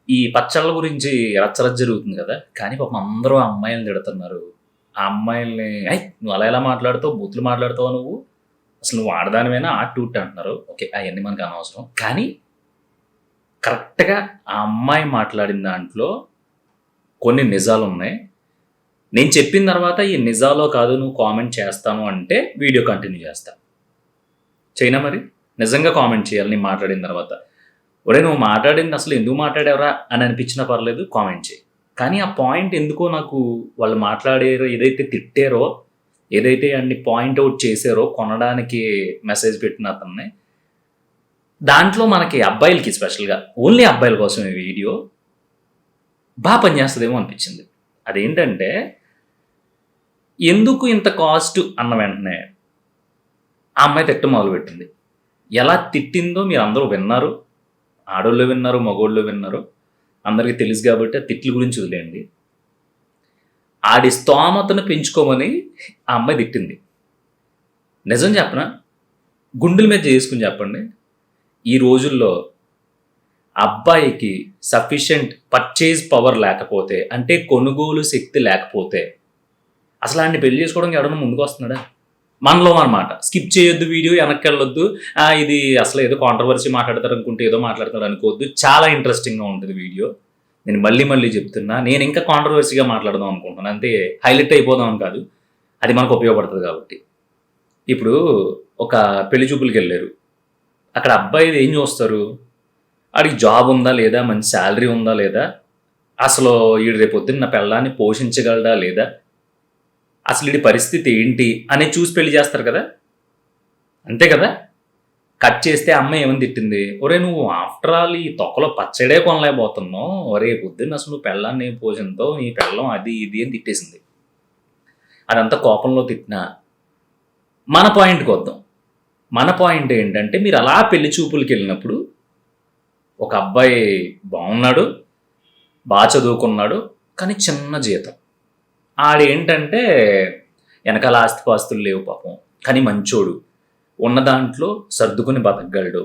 ఈ పచ్చళ్ళ గురించి రచ్చరచ్చ జరుగుతుంది కదా! కానీ పాపం అందరూ ఆ అమ్మాయిల్ని తిడుతున్నారు. ఆ అమ్మాయిల్ని "ఏయ్! నువ్వు అలా ఎలా మాట్లాడుతావు? బూతులు మాట్లాడతావా నువ్వు? అసలు నువ్వు ఆడదానివేనా? ఆటు ఇటు" అంటున్నారు. ఓకే. అయన్నీ మనకు అనవసరం. కానీ కరెక్ట్‌గా ఆ అమ్మాయి మాట్లాడిన దాంట్లో కొన్ని నిజాలున్నాయి. నేను చెప్పిన తర్వాత ఈ నిజాలో కాదో నువ్వు కామెంట్ చేస్తాను అంటే వీడియో కంటిన్యూ చేస్తా. చేయనా మరి? నిజంగా కామెంట్ చేయాలి నేను మాట్లాడిన తర్వాత. ఒరేయ్! నువ్వు మాట్లాడింది అసలు ఎందుకు మాట్లాడావురా అని అనిపించినా పర్లేదు కామెంట్ చెయి. కానీ ఆ పాయింట్ ఎందుకో నాకు వాళ్ళు మాట్లాడారో, ఏదైతే తిట్టారో, ఏదైతే అన్ని పాయింట్ ఔట్ చేశారో కొనడానికి మెసేజ్ పెట్టిన అతన్ని, దాంట్లో మనకి అబ్బాయిలకి స్పెషల్‌గా ఓన్లీ అబ్బాయిల కోసం ఈ వీడియో పనిచేస్తదేమో అనిపించింది. అదేంటంటే, ఎందుకు ఇంత కాస్ట్ అన్న వెంటనే ఆ అమ్మాయి తిట్టడం మొదలుపెట్టింది. ఎలా తిట్టిందో మీరందరూ విన్నారు. ఆడోళ్ళు విన్నారు, మగోళ్ళు విన్నారు. అందరికీ తెలుసు కాబట్టి ఆ తిట్ల గురించి వదిలేయండి. ఆడి స్తోమతను పెంచుకోమని ఆ అమ్మాయి తిట్టింది. నిజం చెప్పనా? గుండెల మీద చేసుకొని చెప్పండి. ఈ రోజుల్లో అబ్బాయికి సఫిషియంట్ పర్చేజ్ పవర్ లేకపోతే, అంటే కొనుగోలు శక్తి లేకపోతే, అసలు ఆయన్ని పెళ్లి చేసుకోవడానికి ఎవడన్నా ముందుకొస్తున్నాడా? మనలో అనమాట. స్కిప్ చేయొద్దు వీడియో, వెనక్కెళ్ళొద్దు. ఇది అసలు ఏదో కాంట్రవర్సీ మాట్లాడతారు అనుకుంటే ఏదో మాట్లాడతాడు అనుకోవద్దు. చాలా ఇంట్రెస్టింగ్‌గా ఉంటది వీడియో. నేను మళ్ళీ చెప్తున్నా. నేను ఇంకా కాంట్రవర్సీగా మాట్లాడదాం అనుకుంటున్నాను. అంతే హైలైట్ అయిపోదాం అని కాదు. అది మనకు ఉపయోగపడుతుంది కాబట్టి. ఇప్పుడు ఒక పెళ్లి చూపులకెళ్లారు. అక్కడ అబ్బాయిది ఏం చూస్తారు? ఆడికి జాబ్ ఉందా లేదా? మంచి సాలరీ ఉందా లేదా? అసలు ఈడు రేపొద్దున నా పెళ్ళాన్ని పోషించగలడా లేదా? అసలు ఈడి పరిస్థితి ఏంటి అనేది చూసి పెళ్లి చేస్తారు కదా! అంతే కదా! కట్ చేస్తే అమ్మాయి ఏమని తిట్టింది? ఒరేయ్! నువ్వు ఆఫ్టర్ ఆల్ ఈ తొక్కలో పచ్చడే కొనలేకపోతున్నావు. రేపు పొద్దున్న అసలు నువ్వు పెళ్ళాన్ని ఏం పోషింతావు? నీ పెళ్ళం అది ఇది అని తిట్టేసింది. అదంతా కోపంలో తిట్టినా మన పాయింట్‌కి వద్దాం. మన పాయింట్ ఏంటంటే, మీరు అలా పెళ్లి చూపులకెళ్ళినప్పుడు ఒక అబ్బాయి బాగున్నాడు, చదువుకున్నాడు, కానీ చిన్న జీతం. ఆడేంటంటే వెనకాల ఆస్తిపాస్తులు లేవు పాపం. కానీ మంచోడు. ఉన్న దాంట్లో సర్దుకుని బతకగలడు.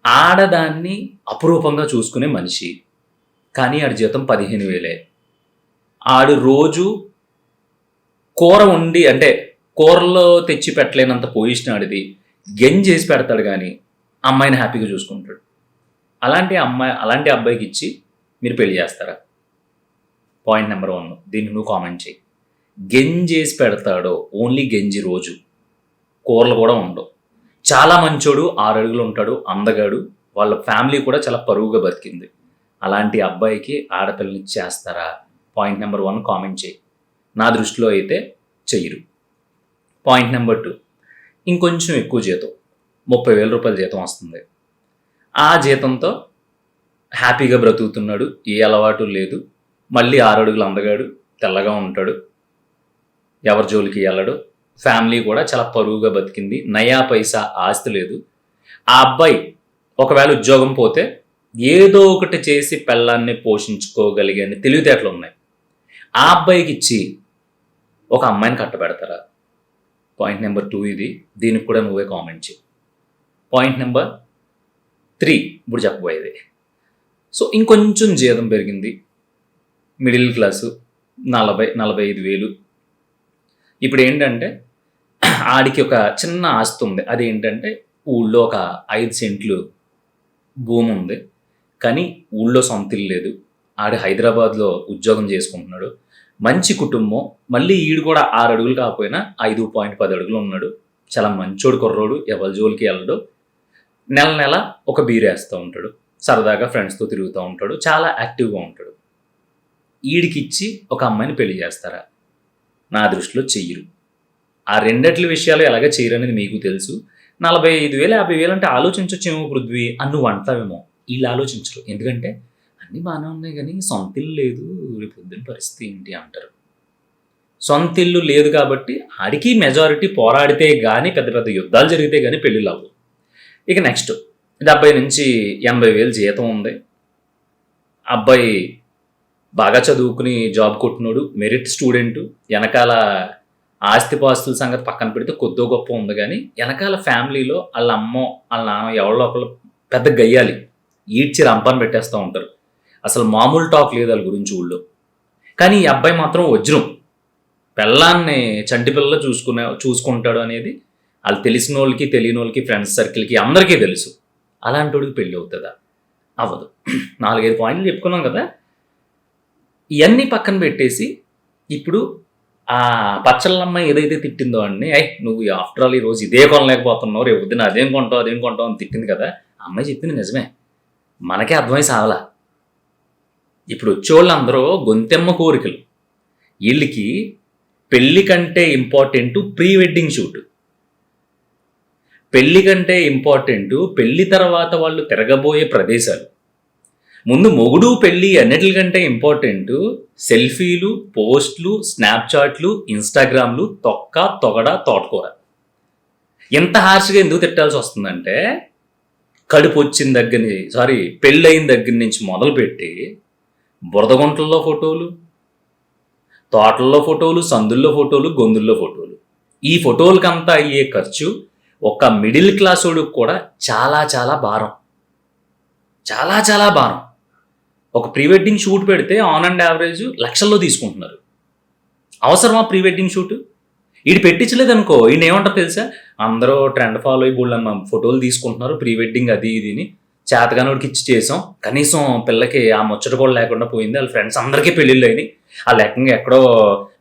ఆడదాన్ని అపురూపంగా చూసుకునే మనిషి. కానీ ఆడి జీతం 15,000. ఆడు రోజు కూర వండి, అంటే కూరలో తెచ్చి పెట్టలేనంత పొజిషన్ ఆడిది. చేసి పెడతాడు కానీ అమ్మాయిని హ్యాపీగా చూసుకుంటాడు. అలాంటి అబ్బాయికి ఇచ్చి మీరు పెళ్లి చేస్తారా? Point number 1. దీన్ని నువ్వు కామెంట్ చేయి. చేసి పెడతాడో ఓన్లీ గంజి రోజు. కూరలు కూడా ఉండవు. చాలా మంచోడు, 6 అడుగులు ఉంటాడు, అందగాడు. వాళ్ళ ఫ్యామిలీ కూడా చాలా పరువుగా బతికింది. అలాంటి అబ్బాయికి ఆడపిల్లని చేస్తారా? పాయింట్ నెంబర్ 1 కామెంట్ చేయి. నా దృష్టిలో అయితే చెయ్యరు. పాయింట్ నెంబర్ 2, ఇంకొంచెం ఎక్కువ జీతం, 30,000 రూపాయల జీతం వస్తుంది. ఆ జీతంతో హ్యాపీగా బ్రతుకుతున్నాడు, ఏ అలవాటు లేదు, మళ్ళీ 6 అడుగులు అందగాడు, తెల్లగా ఉంటాడు, ఎవరి జోలికి వెళ్ళడు, ఫ్యామిలీ కూడా చాలా పరువుగా బతికింది, నయా పైసా ఆస్తి లేదు. ఆ అబ్బాయి ఒకవేళ ఉద్యోగం పోతే ఏదో ఒకటి చేసి పెళ్ళాన్ని పోషించుకోగలిగే తెలివితేటలు ఉన్నాయి. ఆ అబ్బాయికి ఇచ్చి ఒక అమ్మాయిని కట్టబెడతారా? పాయింట్ నెంబర్ 2 ఇది. దీనికి కూడా నువ్వే కామెంట్ చేయి. పాయింట్ నెంబర్ 3 ఇప్పుడు చెప్పబోయేది. సో ఇంకొంచెం జీతం పెరిగింది, మిడిల్ క్లాసు, 40,000-45,000. ఇప్పుడు ఏంటంటే ఆడికి ఒక చిన్న ఆస్తి ఉంది. అదేంటంటే ఊళ్ళో ఒక 5 సెంట్లు భూమి ఉంది. కానీ ఊళ్ళో సొంత ఇల్లు లేదు. ఆడు హైదరాబాద్లో ఉద్యోగం చేసుకుంటున్నాడు. మంచి కుటుంబం. మళ్ళీ ఈడు కూడా 6 అడుగులు కాకపోయినా 5.10 అడుగులు ఉన్నాడు. చాలా మంచోడు కుర్రోడు, ఎవరి జోలికి వెళ్ళడు. నెల ఒక బీరేస్తూ ఉంటాడు, సరదాగా ఫ్రెండ్స్తో తిరుగుతూ ఉంటాడు, చాలా యాక్టివ్గా ఉంటాడు. ఈడికిచ్చి ఒక అమ్మాయిని పెళ్లి చేస్తారా? నా దృష్టిలో చెయ్యరు. ఆ రెండిట్ల విషయాలు ఎలాగ చేయరు అనేది మీకు తెలుసు. 45,000 50,000 అంటే ఆలోచించొచ్చేమో పృథ్వీ అని నువ్వు అంటావేమో. వీళ్ళు ఆలోచించరు. ఎందుకంటే అన్నీ బాగానే ఉన్నాయి కానీ సొంత ఇల్లు లేదు, రేపు పొద్దున్న పరిస్థితి ఏంటి అంటారు. సొంత ఇల్లు లేదు కాబట్టి ఆడికి మెజారిటీ పోరాడితే కానీ, పెద్ద పెద్ద యుద్ధాలు జరిగితే కానీ పెళ్ళిళ్ళు అవ్వవు. ఇక నెక్స్ట్ 70,000-80,000 జీతం ఉంది. అబ్బాయి బాగా చదువుకుని జాబ్ కొట్టినోడు, మెరిట్ స్టూడెంటు. వెనకాల ఆస్తిపాస్తుల సంగతి పక్కన పెడితే కొద్దో గొప్ప ఉంది కానీ వెనకాల ఫ్యామిలీలో వాళ్ళ అమ్మో వాళ్ళ నాన్న ఎవరో ఒకళ్ళు పెద్ద గయ్యాలి ఈడ్చి రంపాన్ని పెట్టేస్తూ ఉంటారు. అసలు మామూలు టాక్ లేదు వాళ్ళ గురించి ఊళ్ళో. కానీ ఈ అబ్బాయి మాత్రం వజ్రం. పెళ్ళాన్ని చంటి పిల్లలు చూసుకుంటాడు అనేది వాళ్ళు తెలిసిన వాళ్ళకి, తెలియని వాళ్ళకి, ఫ్రెండ్స్ సర్కిల్కి అందరికీ తెలుసు. అలాంటి వాడికి పెళ్ళి అవుతుందా? అవ్వదు. 4-5 పాయింట్లు చెప్పుకున్నాం కదా. ఇవన్నీ పక్కన పెట్టేసి ఇప్పుడు ఆ పచ్చళ్ళమ్మాయి ఏదైతే తిట్టిందో అండి, నువ్వు ఆఫ్టర్ ఆల్ ఈరోజు ఇదే కొనలేకపోతున్నావు, రేపు పొద్దున అదేం కొంటావు అని తిట్టింది కదా. ఆ అమ్మాయి చెప్పింది నిజమే, మనకే అర్థమై సావలా. ఇప్పుడు వచ్చేవాళ్ళు అందరూ గొంతెమ్మ కోరికలు. వీళ్ళకి పెళ్లి కంటే ఇంపార్టెంట్ ప్రీ వెడ్డింగ్ షూట్, పెళ్లి కంటే ఇంపార్టెంట్ పెళ్లి తర్వాత వాళ్ళు తిరగబోయే ప్రదేశాలు. ముందు మొగుడు పెళ్ళి అన్నిటికంటే ఇంపార్టెంట్ సెల్ఫీలు, పోస్ట్లు, స్నాప్చాట్లు, ఇన్స్టాగ్రామ్లు, తొగడ, తోటకూర. ఎంత హార్ష్గా ఎందుకు తిట్టాల్సి వస్తుందంటే, కడుపు వచ్చిన దగ్గర నుంచి పెళ్ళయిన దగ్గర నుంచి మొదలుపెట్టి బురదగుంటల్లో ఫోటోలు, తోటల్లో ఫోటోలు, సందుల్లో ఫోటోలు, గొంతుల్లో ఫోటోలు. ఈ ఫోటోలకంతా అయ్యే ఖర్చు ఒక మిడిల్ క్లాస్ వాడికి కూడా చాలా చాలా భారం, చాలా చాలా భారం. ఒక ప్రీ వెడ్డింగ్ షూట్ పెడితే ఆన్ అండ్ యావరేజ్ లక్షల్లో తీసుకుంటున్నారు. అవసరమా ప్రీ వెడ్డింగ్ షూట్? వీడు పెట్టించలేదు అనుకో, ఈయన ఏమంటారు తెలుసా, అందరూ ట్రెండ్ ఫాలో అయ్యి బోళ్ళ ఫోటోలు తీసుకుంటున్నారు, ప్రీ వెడ్డింగ్ అది ఇదిని చేతగానోడికి ఇచ్చి చేసాం, కనీసం పిల్లకి ఆ ముచ్చట కూడా లేకుండా పోయింది, వాళ్ళ ఫ్రెండ్స్ అందరికీ పెళ్ళిళ్ళు అయినాయి, ఆ లెక్కగా ఎక్కడో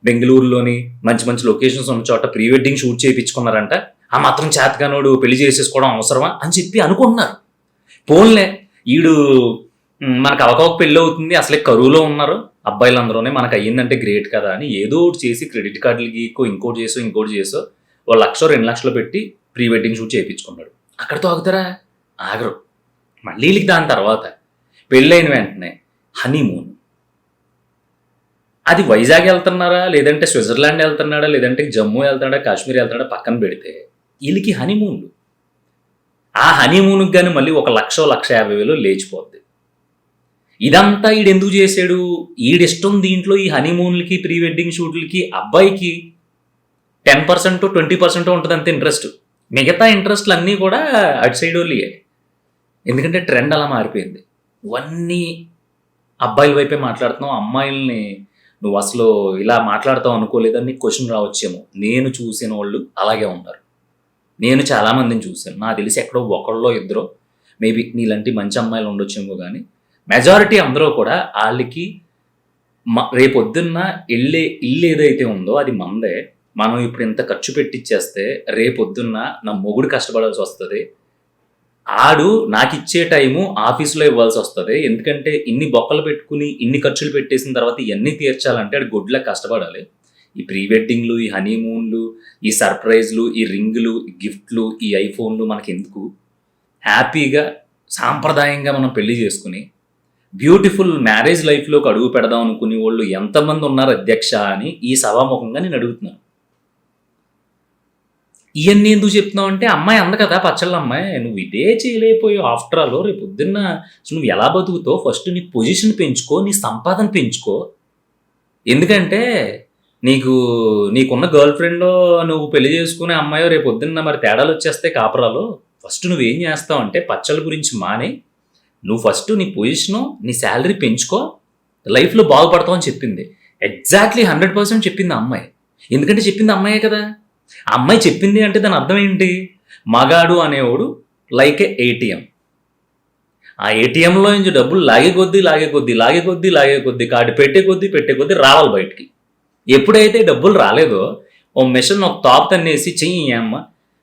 బెంగళూరులోని మంచి మంచి లొకేషన్స్ ఉన్న చోట ప్రీ వెడ్డింగ్ షూట్ చేయించుకున్నారంట, ఆ మాత్రం చేతగానోడు పెళ్లి చేసేసుకోవడం అవసరమా అని చెప్పి అనుకుంటున్నారు. పోన్లే, ఈడు మనకు అవకాశం పెళ్ళి అవుతుంది, అసలే కరువులో ఉన్నారు అబ్బాయిలందరూనే, మనకు అయ్యిందంటే గ్రేట్ కదా అని ఏదో ఒకటి చేసి క్రెడిట్ కార్డులకి ఇంకోటి చేసో 1 లక్ష 2 లక్షలు పెట్టి ప్రీ వెడ్డింగ్ షూట్ చేయించుకున్నాడు. అక్కడితో ఆగుతారా? ఆగరు. మళ్ళీ వీళ్ళకి దాని తర్వాత పెళ్ళైన వెంటనే హనీమూన్. అది వైజాగ్ వెళ్తున్నారా, లేదంటే స్విట్జర్లాండ్ వెళ్తున్నాడా, లేదంటే జమ్మూ వెళ్తున్నాడా, కాశ్మీర్ వెళ్తున్నాడా పక్కన పెడితే వీళ్ళకి హనీమూన్లు. ఆ హనీమూన్కి కానీ మళ్ళీ 1 లక్ష 1,50,000 లేచిపోద్ది. ఇదంతా ఈడెందుకు చేశాడు? ఈడిష్టం దీంట్లో ఈ హనీమూన్లకి, ప్రీ వెడ్డింగ్ షూట్లకి అబ్బాయికి 10% 20% ఉంటుంది అంతే ఇంట్రెస్ట్. మిగతా ఇంట్రెస్ట్లు అన్నీ కూడా అటు సైడ్ వాళ్ళే. ఎందుకంటే ట్రెండ్ అలా మారిపోయింది. ఇవన్నీ అబ్బాయిల వైపే మాట్లాడుతున్నావు, అమ్మాయిల్ని నువ్వు అసలు ఇలా మాట్లాడతావు అనుకోలేదని క్వశ్చన్ రావచ్చేమో. నేను చూసిన వాళ్ళు అలాగే ఉన్నారు. నేను చాలామందిని చూశాను. నాకు తెలిసి ఎక్కడో ఒకళ్ళో ఇద్దరో మేబీ నీలాంటి మంచి అమ్మాయిలు ఉండొచ్చేమో, కానీ మెజారిటీ అందరూ కూడా వాళ్ళకి రేపొద్దున్న ఇల్లు ఏదైతే ఉందో అది మందే, మనం ఇప్పుడు ఇంత ఖర్చు పెట్టిచ్చేస్తే రేపొద్దున్న నా మొగుడు కష్టపడాల్సి వస్తుంది, ఆడు నాకు ఇచ్చే టైము ఆఫీస్లో ఇవ్వాల్సి వస్తుంది, ఎందుకంటే ఇన్ని బొక్కలు పెట్టుకుని ఇన్ని ఖర్చులు పెట్టేసిన తర్వాత ఇవన్నీ తీర్చాలంటే ఆడు గొడ్లా కష్టపడాలి. ఈ ప్రీ వెడ్డింగ్లు, ఈ హనీమూన్లు, ఈ సర్ప్రైజ్లు, ఈ రింగులు, ఈ గిఫ్ట్లు, ఈ ఐఫోన్లు మనకి ఎందుకు? హ్యాపీగా సాంప్రదాయంగా మనం పెళ్లి చేసుకుని బ్యూటిఫుల్ మ్యారేజ్ లైఫ్లోకి అడుగు పెడదాం అనుకునే వాళ్ళు ఎంతమంది ఉన్నారు అధ్యక్ష అని ఈ సభాముఖంగా నేను అడుగుతున్నాను. ఇవన్నీ ఎందుకు చెప్తున్నావు అంటే, అమ్మాయి అంద కదా పచ్చళ్ళ అమ్మాయి, నువ్వు ఇదే చేయలేకపోయావు. ఆఫ్టర్ ఆల్ రేపు పొద్దున్న నువ్వు ఎలా బతుకుతావు? ఫస్ట్ నీ పొజిషన్ పెంచుకో, నీ సంపాదన పెంచుకో. ఎందుకంటే నీకున్న గర్ల్ ఫ్రెండ్లో నువ్వు పెళ్లి చేసుకునే అమ్మాయో రేపు పొద్దున్న మరి తేడాలు వచ్చేస్తే కాపురాలు. ఫస్ట్ నువ్వేం చేస్తావు అంటే పచ్చళ్ళ గురించి మానే, నువ్వు ఫస్ట్ నీ పొజిషను, నీ శాలరీ పెంచుకో, లైఫ్లో బాగుపడతావు అని చెప్పింది. ఎగ్జాక్ట్లీ 100% చెప్పింది ఆ అమ్మాయి. ఎందుకంటే చెప్పింది అమ్మాయే కదా. ఆ అమ్మాయి చెప్పింది అంటే దాని అర్థం ఏంటి? మగాడు అనేవాడు లైక్ ఏ ఏటీఎం. ఆ ఏటీఎంలో నుంచి డబ్బులు లాగే కొద్దీ కార్డు పెట్టే కొద్దీ రావాలి బయటికి. ఎప్పుడైతే డబ్బులు రాలేదో ఓ మిషన్ ఒక తాపు తన్నేసి చెయ్యి అమ్మ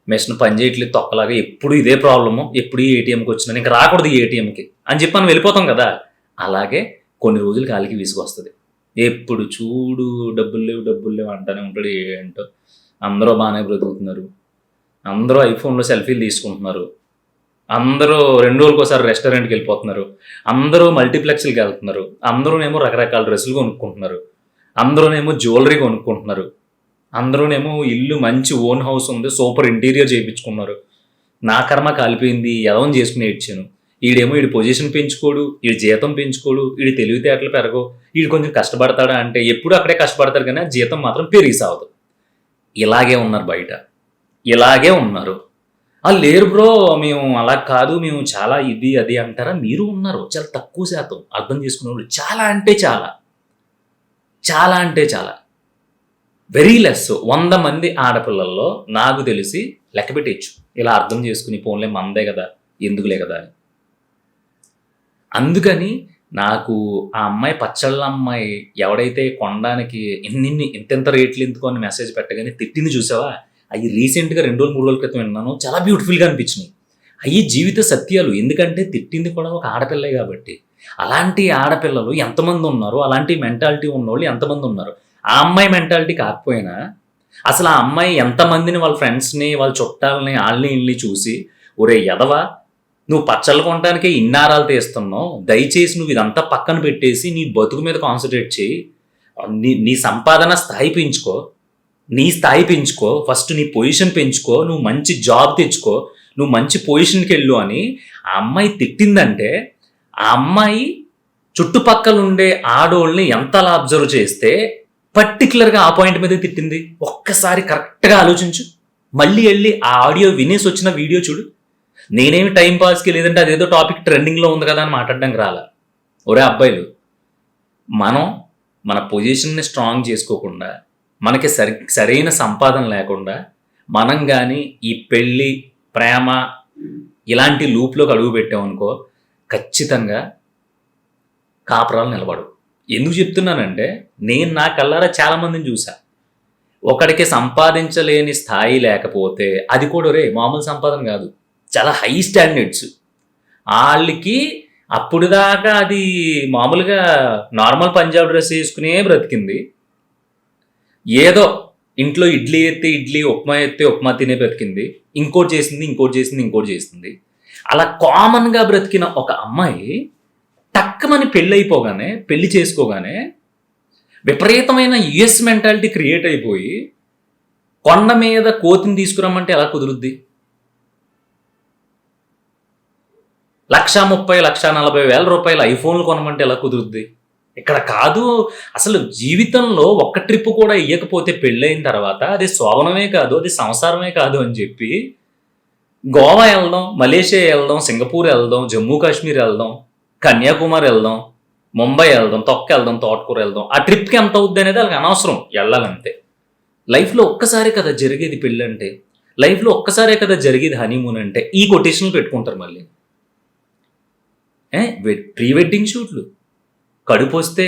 మిషన్ పని చేయట్లేదు తొక్కలాగా, ఎప్పుడు ఇదే ప్రాబ్లము, ఎప్పుడు ఈ ఏటీఎంకి వచ్చినా ఇంకా రాకూడదు ఈ ఏటీఎంకి అని చెప్పి మనం వెళ్ళిపోతాం కదా. అలాగే కొన్ని రోజులు కాలికి విసుగొస్తుంది. ఎప్పుడు చూడు డబ్బులు లేవు అంటానే ఉంటాడు. ఏంటో అందరూ బాగానే బ్రతుకుతున్నారు, అందరూ ఐఫోన్లో సెల్ఫీలు తీసుకుంటున్నారు, అందరూ 2 రోజులకు ఒకసారి రెస్టారెంట్కి వెళ్ళిపోతున్నారు, అందరూ మల్టీప్లెక్స్కి వెళ్తున్నారు, అందరూనేమో రకరకాల డ్రెస్సులు కొనుక్కుంటున్నారు, అందరూనేమో జ్యువెలరీ కొనుక్కుంటున్నారు, అందరూనేమో ఇల్లు మంచి ఓన్ హౌస్ ఉంది సూపర్ ఇంటీరియర్ చేయించుకున్నారు. నా కర్మ కాలిపోయింది, ఎదవం చేసుకుని ఇచ్చాను. ఈడేమో ఈడి పొజిషన్ పెంచుకోడు, ఈడి జీతం పెంచుకోడు, ఈడి తెలివితేటలు పెరగవు, ఈడు కొంచెం కష్టపడతాడా అంటే ఎప్పుడు అక్కడే కష్టపడతారు కానీ జీతం మాత్రం పెరిగి సావదు. ఇలాగే ఉన్నారు బయట, ఇలాగే ఉన్నారు. లేరు బ్రో. మేము అలా కాదు. మేము చాలా ఇది, అది అంటారా? మీరు ఉన్నారు. చాలా తక్కువ శాతం అర్థం చేసుకునేవాళ్ళు. చాలా అంటే చాలా. చాలా అంటే చాలా. Very less. 100 మంది ఆడపిల్లల్లో నాకు తెలిసి లెక్క పెట్టేయచ్చు. ఇలా అర్థం చేసుకుని పోన్లే మనదే గదా! ఎందుకులే గదా! అని. అందుకని నాకు ఆ అమ్మాయి పచ్చళ్ళ అమ్మాయి ఎవడైతే కొనడానికి ఇంతింత రేట్లు ఎందుకు అని మెసేజ్ పెట్టగానే తిట్టింది చూసావా? అయి రీసెంట్‌గా 2 రోజులు, 3 రోజుల క్రితం విన్నాను. చాలా బ్యూటిఫుల్‌గా అనిపించినియి. అయి జీవిత సత్యాలు. ఎందుకంటే తిట్టింది కూడా ఒక ఆడపిల్లే గాబట్టి. అలాంటి ఆడపిల్లలు ఎంతమందున్నారు? అలాంటి మెంటాలిటీ ఉన్నోళ్ళు ఎంతమందున్నారు? ఆ అమ్మాయి మెంటాలిటీ కాకపోయినా, అసలు ఆ అమ్మాయి ఎంతమందిని వాళ్ళ ఫ్రెండ్స్‌ని, వాళ్ళ చుట్టాలని ఆళ్ళని ఈళ్ళని చూసి, "ఒరేయ్ ఎదవా! నువ్వు పచ్చళ్ళు కొనడానికే ఇన్నారాలు తీస్తున్నావు. దయచేసి నువ్వు ఇదంతా పక్కన పెట్టేసి నీ బతుకు మీద కాన్సంట్రేట్ చెయ్యి. నీ నీ సంపాదన స్థాయి పెంచుకో. నీ స్థాయి పెంచుకో. ఫస్ట్ నీ పొజిషన్ పెంచుకో. నువ్వు మంచి జాబ్ తెచ్చుకో. నువ్వు మంచి పొజిషన్‌కెళ్ళు" అని ఆ అమ్మాయి తిట్టిందంటే, ఆ అమ్మాయి చుట్టుపక్కలుండే ఆడోళ్ళని ఎంతలా అబ్జర్వ్ చేస్తే పర్టిక్యులర్‌గా ఆ పాయింట్ మీదే తిట్టింది. ఒక్కసారి కరెక్ట్‌గా ఆలోచించు. మళ్ళీ ఎళ్లి ఆ ఆడియో వినేసొచ్చిన వీడియో చూడు. నేనేమి టైమ్ పాస్‌కి లేదంటే అదేదో టాపిక్ ట్రెండింగ్‌లో ఉంది కదా! అని మాట్లాడడానికి రాలా. ఒరేయ్ అబ్బాయిలు, మనం మన పొజిషన్‌ని స్ట్రాంగ్ చేసుకోకుండా, మనకి సరైన సంపాదన లేకుండా, మనం గాని ఈ పెళ్లి, ప్రేమ ఇలాంటి లూప్‌లోకి అడుగుపెట్టామనుకో, ఖచ్చితంగా కాపురాలు నిలబడవు. ఎందుకు చెప్తున్నానంటే, నేను నా కళ్ళారా చాలా మందిని చూసా. ఒకడికి సంపాదించలేని స్థాయి లేకపోతే, అది కూడా ఒరేయ్ మామూలు సంపాదన గాదు. చాలా హై స్టాండర్డ్స్. ఆళ్ళకి అప్పటిదాకా అది మామూలుగా నార్మల్ పంజాబ్ డ్రెస్ ఏసుకునే బ్రతికింది. ఏదో ఇంట్లో ఇడ్లీ ఎత్తే ఇడ్లీ, ఉప్మా ఎత్తే ఉప్మా తినే బ్రతికింది. ఇంకోటి చేసింది, ఇంకోటి చేసింది, ఇంకోటి చేసింది. అలా కామన్‌గా బ్రతికిన ఒక అమ్మాయి టక్కుమని పెళ్లయిపోగానే, పెళ్లి చేసుకోగానే విపరీతమైన యూఎస్ మెంటాలిటీ క్రియేట్ అయిపోయి, కొండ మీద కోతిని తీసుకురమ్మంటే ఎలా కుదురుద్ది? 1,30,000, 1,40,000 రూపాయల ఐఫోన్‌లు కొనమంటే ఎలా కుదురుద్ది? ఇక్కడ కాదు. అసలు జీవితంలో ఒక్క ట్రిప్ కూడా ఎయ్యకపోతే పెళ్లయిన తర్వాత అది శోభనమే కాదు, అది సంసారమే కాదు అని చెప్పి గోవా ఎళ్దాం, మలేషియా ఎళ్దాం, సింగపూర్ ఎళ్దాం, జమ్మూ కాశ్మీర్ ఎళ్దాం, కన్యాకుమారి ఎళ్దాం, ముంబై ఎళ్దాం, తొక్కెళ్దాం, తోటకూర ఎళ్దాం. ఆ ట్రిప్‌కి ఎంత అవుద్దనేది ఆళ్ళకి అనవసరం. ఎళ్ళాలంతే. లైఫ్‌లో ఒక్కసారే కదా జరిగేది పెళ్ళంటే. లైఫ్‌లో ఒక్కసారే కదా జరిగేది హనీమూన్ అంటే. ఈ కొటేషన్‌లు పెట్టుకుంటారు మళ్ళీ. Pre wedding షూట్‌లు. కడుపొస్తే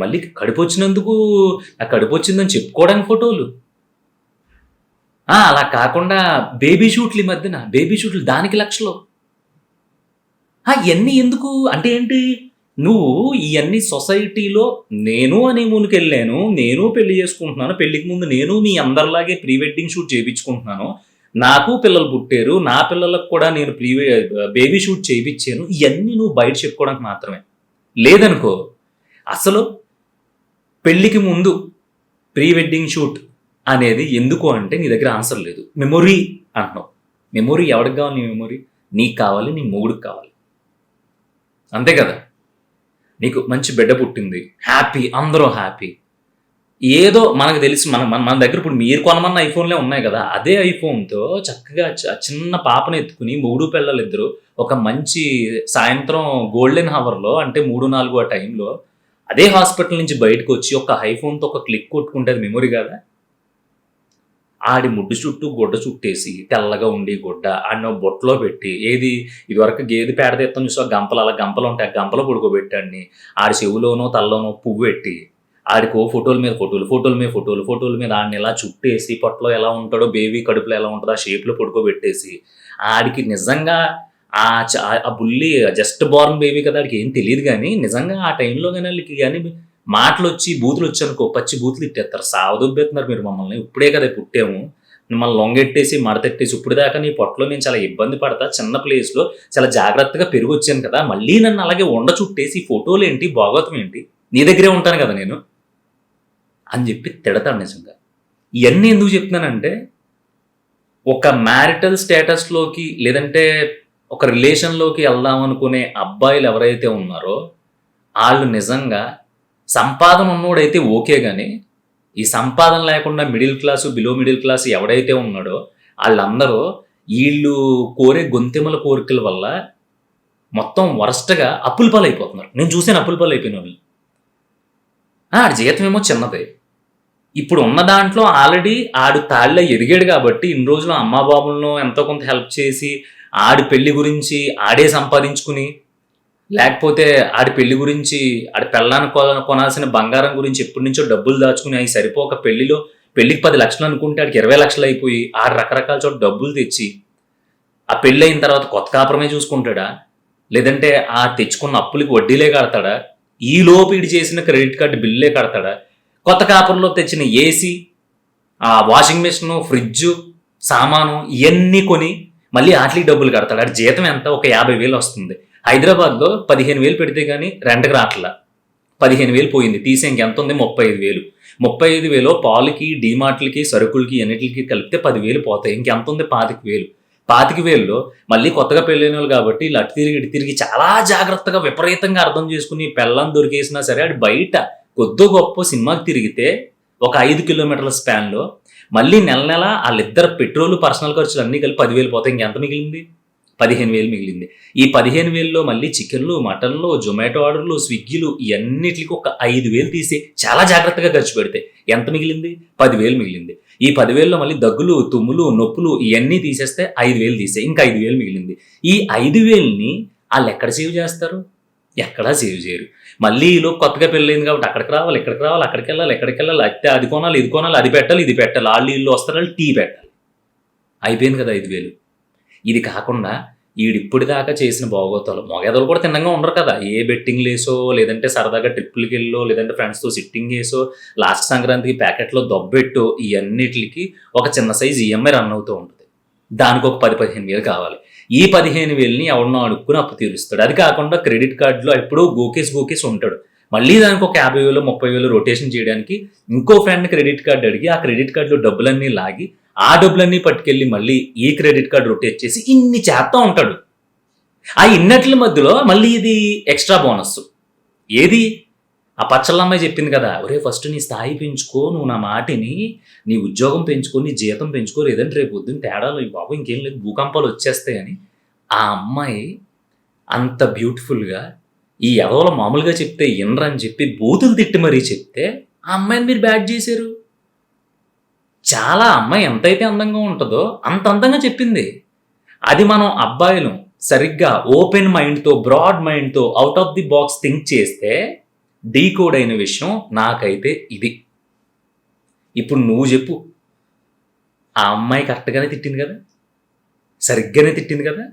మళ్ళీ కడుపొచ్చినందుకు నాకు కడుపొచ్చిందని చెప్పుకోవడానికి ఫోటోలు. అలా కాకుండా బేబీ షూట్‌లు ఈ మధ్యన. బేబీ షూట్‌లు దానికి లక్షలు. ఇయన్నీ ఎందుకు? అంటే ఏంటి? నువ్వు ఇయన్నీ సొసైటీలో నేను హనీమూన్‌కెళ్ళాను. నేను పెళ్లి చేసుకుంటున్నాను. పెళ్ళికి ముందు నేను మీ అందరిలాగే ప్రీ వెడ్డింగ్ షూట్ చేపించుకుంటున్నాను. నాకు పిల్లలు పుట్టారు. నా పిల్లలకు కూడా నేను బేబీ షూట్ చేపిచ్చాను. ఇయన్నీ నువ్వు బయట చెప్పుకోవడానికి మాత్రమే. లేదనుకో, అసలు పెళ్ళికి ముందు ప్రీ వెడ్డింగ్ షూట్ అనేది ఎందుకు అంటే నీ దగ్గర ఆన్సర్ లేదు. మెమొరీ అంటున్నావు. మెమొరీ ఎవడికి కావాలి నీ మెమొరీ? నీకు కావాలి, నీ మొగుడికి కావాలి. అంతే కదా! నీకు మంచి బిడ్డ పుట్టింది. హ్యాపీ. అందరూ హ్యాపీ. ఏదో మనకు తెలిసి మన మన మన దగ్గర ఇప్పుడు మీరు కొనమన్న ఐఫోన్‌లే ఉన్నాయి గదా! అదే ఐఫోన్‌తో చక్కగా చిన్న పాపను ఎత్తుకొని మొగుడు పెళ్ళాలిద్దరూ ఒక మంచి సాయంత్రం గోల్డెన్ హవర్‌లో అంటే 3, 4 ఆ టైంలో అదే హాస్పిటల్ నుంచి బయటకొచ్చి ఒక ఐఫోన్‌తో ఒక క్లిక్ కొట్టుకుంటే అది మెమొరీ గాదా? ఆడి ముడ్డు చుట్టూ గుడ్డ చుట్టేసి తెల్లగా ఉండి గుడ్డ ఆడిని బుట్టలో పెట్టి ఏది ఇదివరకు గేదె పేడ తీత్తాం చూసావా గంపలు అలా గంపలుంటాయి. ఆ గంపలో పడుకోబెట్టి ఆడిని. ఆడి చెవులోనో, తలలోనో పువ్వు పెట్టి ఆడికో ఫోటోల మీద ఫోటోలు, ఫోటోల మీద ఫోటోలు, ఫోటోల మీద ఆడిని ఇలా చుట్టేసి పొట్టలో ఎలా ఉంటాడో బేబీ కడుపులో ఎలా ఉంటదో ఆ షేప్‌లో పడుకోబెట్టేసి ఆడికి నిజంగా ఆ బుల్లి జస్ట్ బోర్న్ బేబీ కదా! ఆడికి ఏం తెలీదు గానీ నిజంగా ఆ టైంలో గాని ఆళ్ళకి గాని మాటలొచ్చి బూతులొచ్చాయనుకో పచ్చి బూతులు తిట్టేస్తారు. సావదొబ్బేత్తున్నారు మీరు మమ్మల్ని. ఇప్పుడే కదా పుట్టాము. మిమ్మల్ని లొంగెట్టేసి, మడతెట్టేసి ఇప్పటిదాకా నీ పొట్టలో నేను చాలా ఇబ్బంది పడతా. చిన్న ప్లేస్‌లో చాలా జాగ్రత్తగా పెరిగొచ్చాను కదా! మళ్ళీ నన్ను అలాగే ఉండ చుట్టేసి ఫోటోలేంటి, భాగోతం ఏంటి? నీ దగ్గరే ఉంటాను కదా నేను. అని చెప్పి తిడతాడు నిజంగా. ఇయన్నీ ఎందుకు చెప్తున్నానంటే, ఒక మ్యారిటల్ స్టేటస్‌లోకి లేదంటే ఒక రిలేషన్‌లోకి ఎళ్దామనుకునే అబ్బాయిలు ఎవరైతే ఉన్నారో, ఆళ్ళు నిజంగా సంపాదన ఉన్నోడైతే ఓకే గానీ, ఈ సంపాదన లేకుండా middle class, below middle class ఎవడైతే ఉన్నాడో ఆళ్ళందరూ వీళ్ళు కోరే గొంతెమల కోరికల వల్ల మొత్తం వరస్ట్‌గా అప్పుల పాలైపోతున్నారు. నేను చూసాను అప్పుల పాలైపోయినోళ్ళని. ఆడి జీతం ఏమో చిన్నదే. ఇప్పుడు ఉన్న దాంట్లో ఆల్రెడీ ఆడు తాళ్ళలో ఎదిగాడు కాబట్టి ఇన్ని రోజులు అమ్మా బాబులను ఎంతో కొంత హెల్ప్ చేసి ఆడి పెళ్లి గురించి ఆడే సంపాదించుకుని, లేకపోతే ఆడి పెళ్లి గురించి ఆడి పెళ్ళానికి కొనాల్సిన బంగారం గురించి ఎప్పటి నుంచో డబ్బులు దాచుకుని అవి సరిపోక పెళ్లికి 10 లక్షలు అనుకుంటే ఆడికి 20 లక్షలు అయిపోయి ఆడు రకరకాల చోట డబ్బులు తెచ్చి ఆ పెళ్లి అయిన తర్వాత కొత్త కాపురమే చూసుకుంటాడా, లేదంటే ఆ తెచ్చుకున్న అప్పులకి వడ్డీలే కడతాడా, ఈ లోపు ఈడు చేసిన క్రెడిట్ కార్డు బిల్లే కడతాడా, కొత్త కాపురంలో తెచ్చిన ఏసీ, ఆ వాషింగ్ మిషన్, ఫ్రిడ్జ్, సామాను ఇవన్నీ కొని మళ్ళీ ఆటలకి డబ్బులు కడతాడు. ఆడి జీతం ఎంత? ఒక 50,000 వస్తుంది. హైదరాబాద్లో 15,000 పెడితే కానీ రెంట్కి రావట్లా. 15,000 పోయింది. తీసే ఇంకెంత ఉంది? 35,000. 35,000 పాలుకి, డీమార్ట్లకి, సరుకులకి అన్నిటికి కలిపితే 10,000 పోతాయి. ఇంకెంత ఉంది? 25,000. 25,000లో మళ్ళీ కొత్తగా పెళ్ళైన వాళ్ళు కాబట్టి ఇలా అటు తిరిగి ఇటు తిరిగి చాలా జాగ్రత్తగా విపరీతంగా అర్థం చేసుకుని పెళ్ళాన్ని దొరికేసినా సరే ఆడు బయట కొద్దో గొప్ప సినిమాకి తిరిగితే ఒక 5 కిలోమీటర్ల స్పాన్లో మళ్ళీ నెల నెల వాళ్ళిద్దరు పెట్రోల్, పర్సనల్ ఖర్చులు అన్నీ కలిపి 10,000 పోతాయి. ఇంకెంత మిగిలింది? 15,000 మిగిలింది. ఈ 15,000లో మళ్ళీ చికెన్లు, మటన్లు, జొమాటో ఆర్డర్లు, స్విగ్గీలు ఇవన్నిటికి ఒక 5,000 తీసి చాలా జాగ్రత్తగా ఖర్చు పెడితే ఎంత మిగిలింది? 10,000 మిగిలింది. ఈ 10,000లో మళ్ళీ దగ్గులు, తుమ్ములు, నొప్పులు ఇవన్నీ తీసేస్తే 5,000 తీసే ఇంకా 5,000 మిగిలింది. ఈ 5,000ని వాళ్ళు ఎక్కడ సేవ్ చేస్తారు? ఎక్కడా సేవ్ చేయరు. మళ్ళీ ఈలోపు కొత్తగా పెళ్ళైంది కాబట్టి అక్కడికి రావాలి, ఇక్కడికి రావాలి, అక్కడికి వెళ్ళాలి, ఎక్కడికి వెళ్ళాలి, అయితే అది కొనాలి, ఇది కొనాలి, అది పెట్టాలి, ఇది పెట్టాలి, వాళ్ళు వీళ్ళు వస్తారు, వాళ్ళు టీ పెట్టాలి. అయిపోయింది కదా 5,000. ఇది కాకుండా ఈడిప్పటిదాకా చేసిన బాగోతాలు మొగేదలు కూడా తిన్నంగా ఉండరు కదా. ఏ బెట్టింగ్ లేసో, లేదంటే సరదాగా ట్రిప్పులకి వెళ్ళో, లేదంటే ఫ్రెండ్స్తో సిట్టింగ్ వేసో, లాస్ట్ సంక్రాంతికి ప్యాకెట్లో దొబ్బెట్టో ఇవన్నిటికి ఒక చిన్న సైజ్ ఈఎంఐ రన్ అవుతూ ఉంటుంది. దానికి ఒక 10,000-15,000 కావాలి. ఈ 15,000ని ఎవరినో అడుక్కుని అప్పు తీరుస్తాడు. అది కాకుండా క్రెడిట్ కార్డులో ఎప్పుడూ గోకేసి ఉంటాడు. మళ్ళీ దానికి ఒక 50,000, 30,000 రొటేషన్ చేయడానికి ఇంకో ఫ్రెండ్ క్రెడిట్ కార్డు అడిగి ఆ క్రెడిట్ కార్డులో డబ్బులన్నీ లాగి ఆ డబ్బులన్నీ పట్టుకెళ్ళి మళ్ళీ ఈ క్రెడిట్ కార్డు రొటేట్ చేసి ఇన్ని చేస్తూ ఉంటాడు. ఆ ఇన్నట్ల మధ్యలో మళ్ళీ ఇది ఎక్స్ట్రా బోనస్. ఏది? ఆ పచ్చళ్ళమ్మాయి చెప్పింది కదా, ఒరే ఫస్ట్ నీ స్థాయి పెంచుకో, నువ్వు నా మాటిని, నీ ఉద్యోగం పెంచుకో, నీ జీతం పెంచుకో, లేదంటే రేపు పొద్దున్న తేడాలు బాబు ఇంకేం లేదు భూకంపాలు వచ్చేస్తాయని. ఆ అమ్మాయి అంత బ్యూటిఫుల్గా ఈ ఎదవలో మామూలుగా చెప్తే ఇనరని చెప్పి బూతులు తిట్టి మరీ చెప్తే ఆ అమ్మాయిని మీరు బ్యాడ్ చేశారు. చాలా అమ్మాయి ఎంతైతే అందంగా ఉంటుందో అంత అందంగా చెప్పింది. అది మనం అబ్బాయిలు సరిగ్గా ఓపెన్ మైండ్తో, బ్రాడ్ మైండ్తో, out of the box think చేస్తే డీకోడ్ అయిన విషయం నాకైతే ఇది. ఇప్పుడు నువ్వు చెప్పు, ఆ అమ్మాయి కరెక్ట్గానే తిట్టింది కదా, సరిగ్గానే తిట్టింది కదా,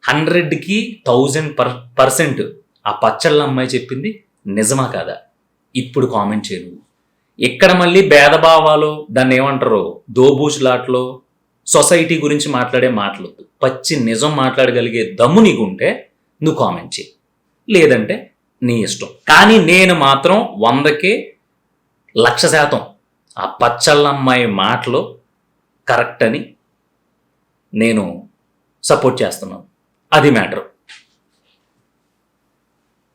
100కి 1000% ఆ పచ్చళ్ళ అమ్మాయి చెప్పింది నిజమా కాదా? ఇప్పుడు కామెంట్ చేయ నువ్వు. ఇక్కడ మళ్ళీ భేదభావాలు, దాన్ని ఏమంటారు, దోబూచులాట్లో సొసైటీ గురించి మాట్లాడే మాటలొద్దు. పచ్చి నిజం మాట్లాడగలిగే దమ్ము నీకుంటే నువ్వు కామెంట్ చేయి, లేదంటే నీ ఇష్టం. కానీ నేను మాత్రం 100కి 1,00,000% ఆ పచ్చళ్ళమ్మాయి మాటలు కరెక్ట్ అని నేను సపోర్ట్ చేస్తున్నాను. అది మ్యాటర్.